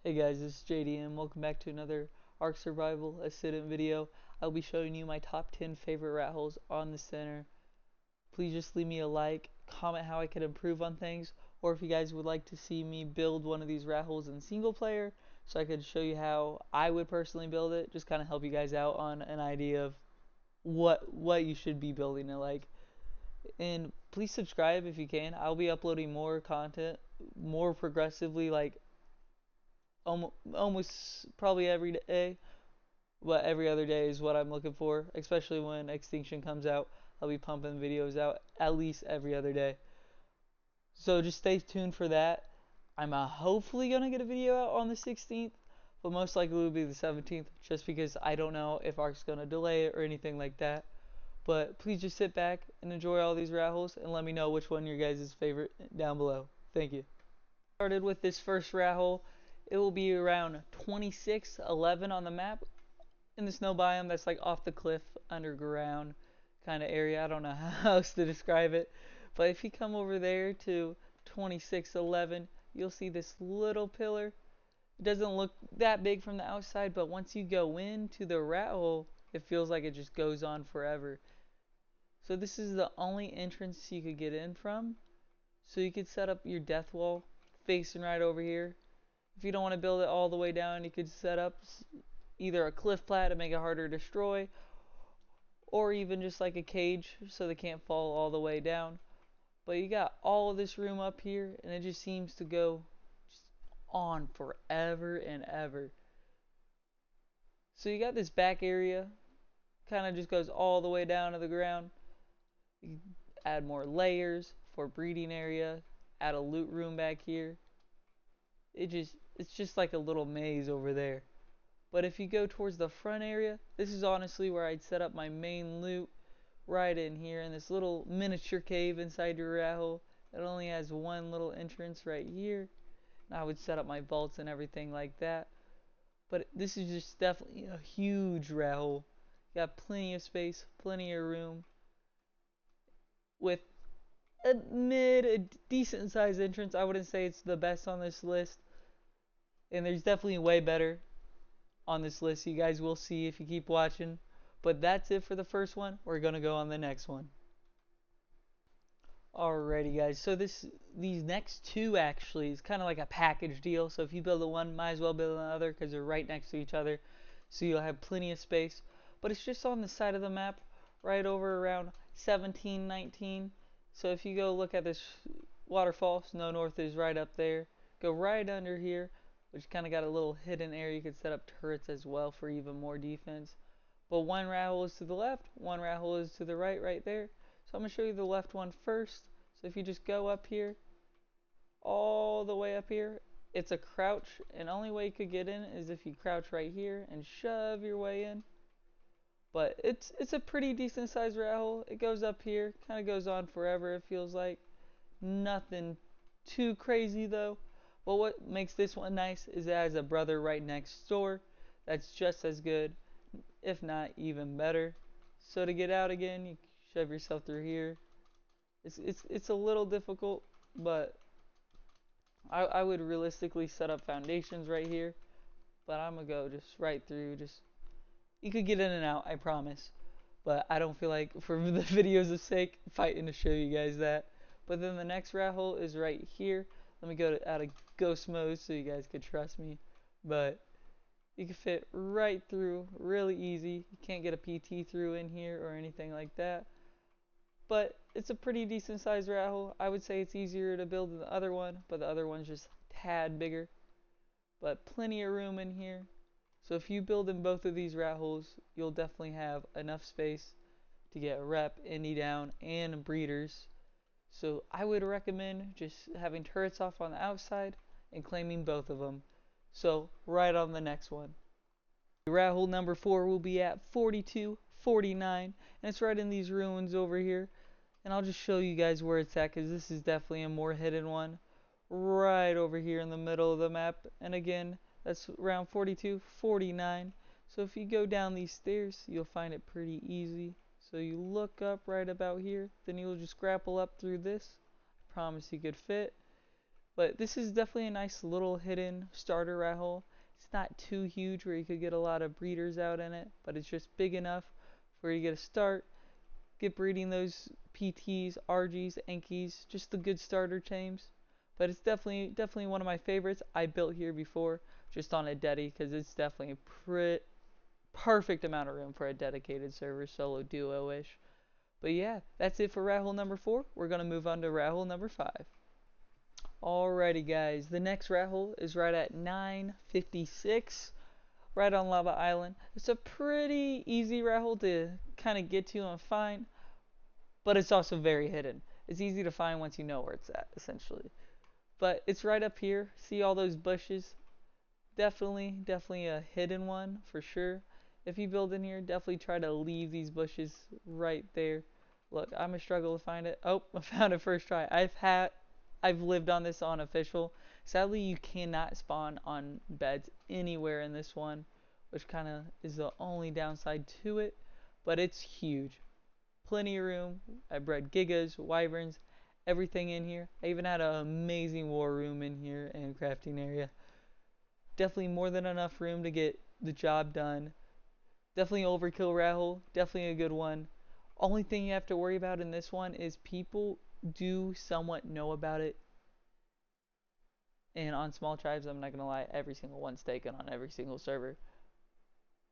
Hey guys, this is JDM. Welcome back to another ARK Survival Ascendant video. I'll be showing you my top 10 favorite rat holes on the center. Please just leave me a like, comment how I could improve on things, or if you guys would like to see me build one of these rat holes in single player, so I could show you how I would personally build it, just kind of help you guys out on an idea of what you should be building it like. And please subscribe if you can. I'll be uploading more content, more progressively, like almost probably every day, but every other day is what I'm looking for, especially when Extinction comes out. I'll be pumping videos out at least every other day, so just stay tuned for that. I'm hopefully gonna get a video out on the 16th, but most likely it will be the 17th, just because I don't know if ARK's gonna delay it or anything like that. But please just sit back and enjoy all these rat holes, and let me know which one your guys' favorite down below. Thank you. Started with this first rat hole. It will be around 2611 on the map in the snow biome. That's like off the cliff, underground kind of area. I don't know how else to describe it. But if you come over there to 2611, you'll see this little pillar. It doesn't look that big from the outside, but once you go into the rat hole, it feels like it just goes on forever. So this is the only entrance you could get in from. So you could set up your death wall facing right over here. If you don't want to build it all the way down, you could set up either a cliff plat to make it harder to destroy, or even just like a cage so they can't fall all the way down. But you got all of this room up here, and it just seems to go just on forever and ever. So you got this back area, kind of just goes all the way down to the ground. You add more layers for breeding area, add a loot room back here. It's just like a little maze over there. But if you go towards the front area, this is honestly where I'd set up my main loot, right in here in this little miniature cave inside your rat hole. It only has one little entrance right here, and I would set up my vaults and everything like that. But this is just definitely a huge rat hole. You got plenty of space, plenty of room, with a decent sized entrance. I wouldn't say it's the best on this list, and there's definitely way better on this list. You guys will see if you keep watching. But that's it for the first one. We're gonna go on the next one. Alrighty guys, so these next two actually is kind of like a package deal. So if you build the one, might as well build another, because they're right next to each other, so you'll have plenty of space. But it's just on the side of the map, right over around 1719. So if you go look at this waterfall, Snow North is right up there. Go right under here, which kind of got a little hidden area. You could set up turrets as well for even more defense. But one rat hole is to the left, one rat hole is to the right, right there. So I'm going to show you the left one first. So if you just go up here, all the way up here, it's a crouch, and only way you could get in is if you crouch right here and shove your way in. But it's a pretty decent sized rat hole. It goes up here, kind of goes on forever, it feels like. Nothing too crazy though. But what makes this one nice is it has a brother right next door that's just as good, if not even better. So to get out again, you shove yourself through here. It's a little difficult, but I would realistically set up foundations right here. But I'm gonna go just right through. Just, you could get in and out, I promise. But I don't feel like, for the videos' sake, fighting to show you guys that. But then the next rat hole is right here. Let me go out of ghost mode so you guys could trust me. But you can fit right through, really easy. You can't get a PT through in here or anything like that. But it's a pretty decent sized rat hole. I would say it's easier to build than the other one, but the other one's just a tad bigger. But plenty of room in here. So if you build in both of these rat holes, you'll definitely have enough space to get rep, indie down, and breeders. So I would recommend just having turrets off on the outside and claiming both of them. So right on the next one. Rat hole number 4 will be at 4249, and it's right in these ruins over here. And I'll just show you guys where it's at, because this is definitely a more hidden one. Right over here in the middle of the map. And again, that's around 4249. So if you go down these stairs, you'll find it pretty easy. So you look up right about here, then you'll just grapple up through this. I promise you could fit. But this is definitely a nice little hidden starter rat hole. It's not too huge where you could get a lot of breeders out in it, but it's just big enough where you get a start, get breeding those PTs, RGs, Enkies, just the good starter tames. But it's definitely one of my favorites. I built here before, just on a dedi, because it's definitely a perfect amount of room for a dedicated server, solo duo-ish. But yeah, that's it for rat hole number 4. We're going to move on to rat hole number 5. Alrighty guys, the next rat hole is right at 956, right on Lava Island. It's a pretty easy rat hole to kind of get to and find, but it's also very hidden. It's easy to find once you know where it's at, essentially. But it's right up here. See all those bushes? Definitely a hidden one for sure. If you build in here, definitely try to leave these bushes right there. Look, I'm gonna struggle to find it. Oh, I found it first try. I've lived on this on official. Sadly, you cannot spawn on beds anywhere in this one, which kind of is the only downside to it. But it's huge. Plenty of room. I bred gigas, wyverns, everything in here. I even had an amazing war room in here and crafting area. Definitely more than enough room to get the job done. Definitely overkill rat hole. Definitely a good one. Only thing you have to worry about in this one is people do somewhat know about it. And on small tribes, I'm not going to lie, every single one's taken on every single server.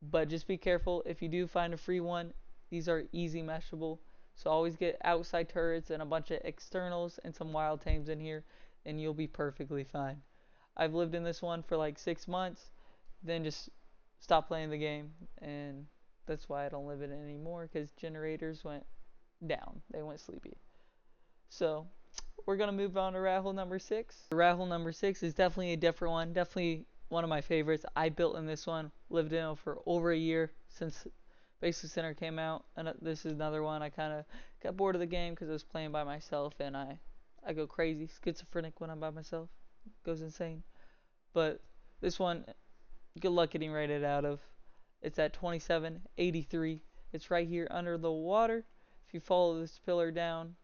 But just be careful. If you do find a free one, these are easy meshable. So always get outside turrets and a bunch of externals and some wild tames in here, and you'll be perfectly fine. I've lived in this one for like 6 months, then just stopped playing the game, and that's why I don't live in it anymore, because generators went down. They went sleepy. So we're going to move on to rat hole number 6. Rat hole number 6 is definitely a different one. Definitely one of my favorites. I built in this one, lived in it for over a year since Basic Center came out, and this is another one. I kind of got bored of the game because I was playing by myself, and I go crazy, schizophrenic when I'm by myself. Goes insane. But this one, good luck getting rated out of. It's at 2783. It's right here under the water. If you follow this pillar down,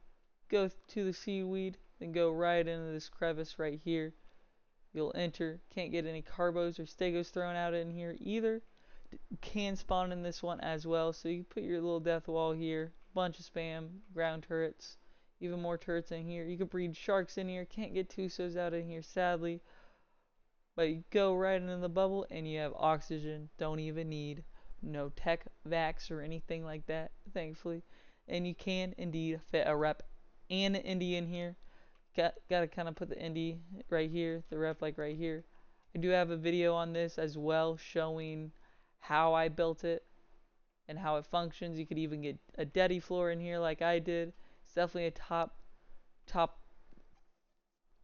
go to the seaweed, then go right into this crevice right here. You'll enter. Can't get any carbos or stegos thrown out in here either. Can spawn in this one as well, so you can put your little death wall here. Bunch of spam, ground turrets, even more turrets in here. You can breed sharks in here. Can't get Tusos out in here, sadly. But you go right into the bubble and you have oxygen. Don't even need no tech vax or anything like that, thankfully. And you can indeed fit a rep and an indie in here. Got to kind of put the indie right here, the rep like right here. I do have a video on this as well showing how I built it and how it functions. You could even get a dedi floor in here like I did. It's definitely a top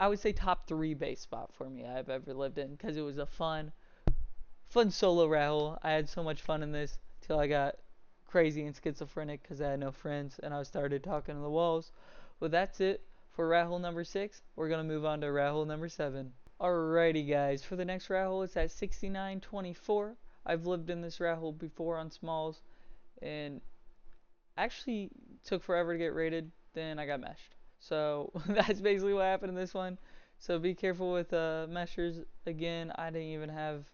I would say top 3 base spot for me I've ever lived in, because it was a fun solo rat hole. I had so much fun in this till I got crazy and schizophrenic because I had no friends and I started talking to the walls. Well, that's it for rat hole number 6. We're gonna move on to rat hole number 7. Alrighty guys, for the next rat hole, it's at 6924. I've lived in this rat hole before on smalls, and actually took forever to get rated. Then I got meshed. So that's basically what happened in this one. So be careful with meshers. Again, I didn't even have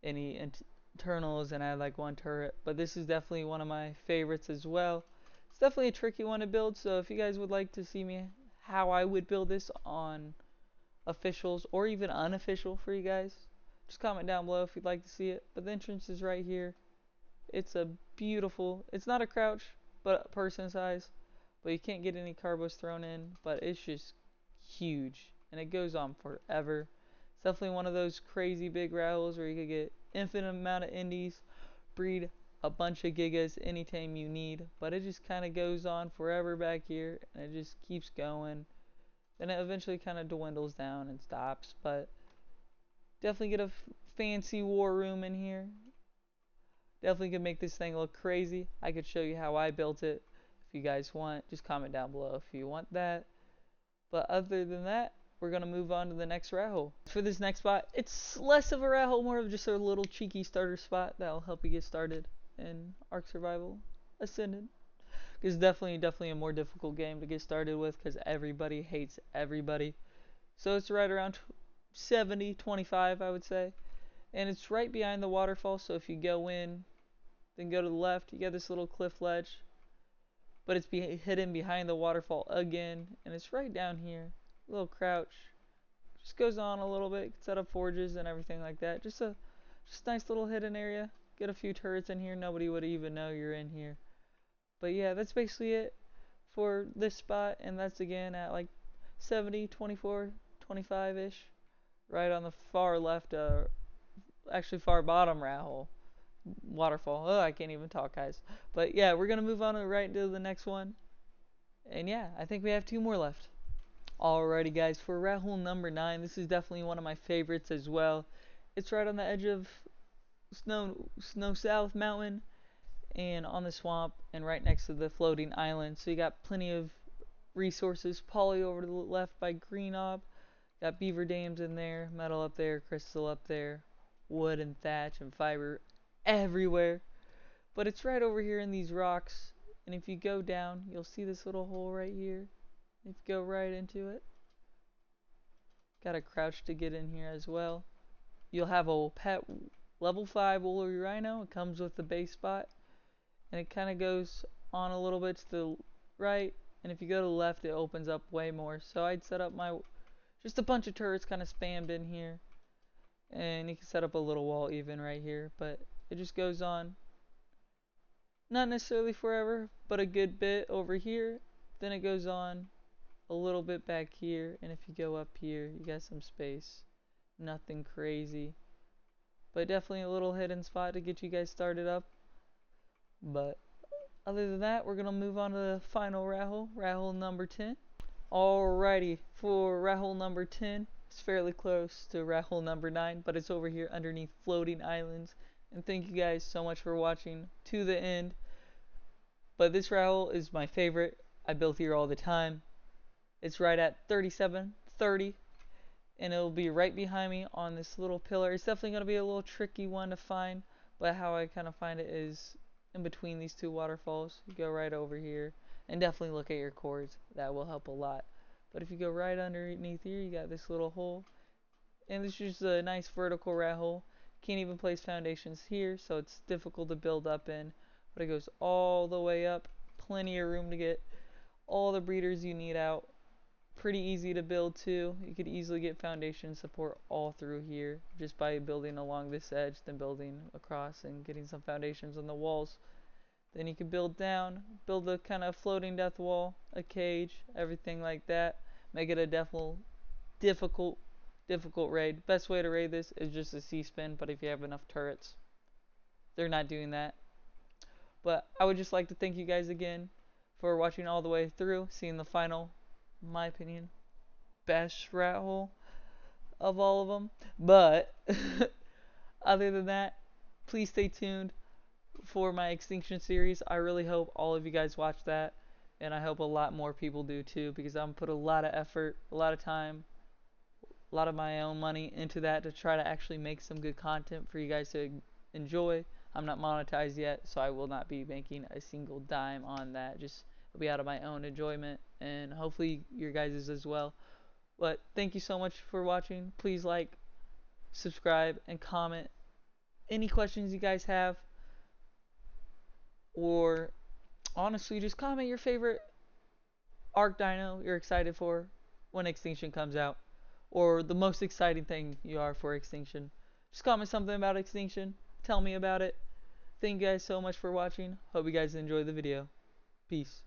any internals, and I had like 1 turret. But this is definitely one of my favorites as well. It's definitely a tricky one to build. So if you guys would like to see me how I would build this on officials or even unofficial for you guys, just comment down below if you'd like to see it. But the entrance is right here. It's a beautiful, it's not a crouch, but a person size. But you can't get any carbos thrown in, but it's just huge. And it goes on forever. It's definitely one of those crazy big rattles where you could get infinite amount of indies, breed a bunch of gigas anytime you need. But it just kind of goes on forever back here, and it just keeps going. Then it eventually kind of dwindles down and stops. But definitely get a fancy war room in here. Definitely could make this thing look crazy. I could show you how I built it if you guys want. Just comment down below if you want that. But other than that, we're going to move on to the next rat hole. For this next spot, it's less of a rat hole, more of just a little cheeky starter spot that'll help you get started in Ark Survival Ascended. It's definitely a more difficult game to get started with because everybody hates everybody. So it's right around 70, 25, I would say. And it's right behind the waterfall, so if you go in, then go to the left, you get this little cliff ledge. But it's hidden behind the waterfall again, and it's right down here. A little crouch. Just goes on a little bit, set up forges and everything like that. Just a nice little hidden area. Get a few turrets in here, nobody would even know you're in here. But yeah, that's basically it for this spot, and that's again at like 70, 24, 25-ish. Right on the far left, actually far bottom rat hole. Waterfall. Oh, I can't even talk, guys. But yeah, we're gonna move on right to the next one. And yeah, I think we have 2 more left. Alrighty guys, for rat hole number 9, this is definitely one of my favorites as well. It's right on the edge of Snow South Mountain and on the swamp and right next to the floating island. So you got plenty of resources. Poly over to the left by Green Ob. Got beaver dams in there, metal up there, crystal up there, wood and thatch and fiber everywhere. But it's right over here in these rocks. And if you go down, you'll see this little hole right here. If you go right into it, gotta crouch to get in here as well. You'll have a pet level 5 woolly rhino. It comes with the base spot. And it kind of goes on a little bit to the right. And if you go to the left, it opens up way more. So I'd set up just a bunch of turrets kind of spammed in here. And you can set up a little wall even right here. But it just goes on. Not necessarily forever, but a good bit over here. Then it goes on a little bit back here, and if you go up here, you got some space. Nothing crazy, but definitely a little hidden spot to get you guys started up. But other than that, we're gonna move on to the final rat hole number 10. Alrighty, for rat hole number 10, it's fairly close to rat hole number 9, but it's over here underneath floating islands. And thank you guys so much for watching to the end. But this rat hole is my favorite. I build here all the time. It's right at 3730, and it'll be right behind me on this little pillar. It's definitely going to be a little tricky one to find, but how I kind of find it is in between these 2 waterfalls. You go right over here, and definitely look at your cords. That will help a lot. But if you go right underneath here, you got this little hole, and this is just a nice vertical rat hole. Can't even place foundations here, so it's difficult to build up in, but it goes all the way up. Plenty of room to get all the breeders you need out. Pretty easy to build too. You could easily get foundation support all through here just by building along this edge, then building across and getting some foundations on the walls. Then you can build down, build a kind of floating death wall, a cage, everything like that. Make it a difficult raid. Best way to raid this is just a C-spin, but if you have enough turrets, they're not doing that. But I would just like to thank you guys again for watching all the way through, seeing the final, in my opinion, best rat hole of all of them. But other than that, please stay tuned for my extinction series. I really hope all of you guys watch that, and I hope a lot more people do too, because I'm put a lot of effort, a lot of time, a lot of my own money into that to try to actually make some good content for you guys to enjoy. I'm not monetized yet, so I will not be making a single dime on that. Just it'll be out of my own enjoyment, and hopefully your guys' as well. But thank you so much for watching. Please like, subscribe, and comment any questions you guys have, or honestly just comment your favorite ARK dino you're excited for when Extinction comes out, or the most exciting thing you are for Extinction. Just comment something about Extinction. Tell me about it. Thank you guys so much for watching. Hope you guys enjoyed the video. Peace.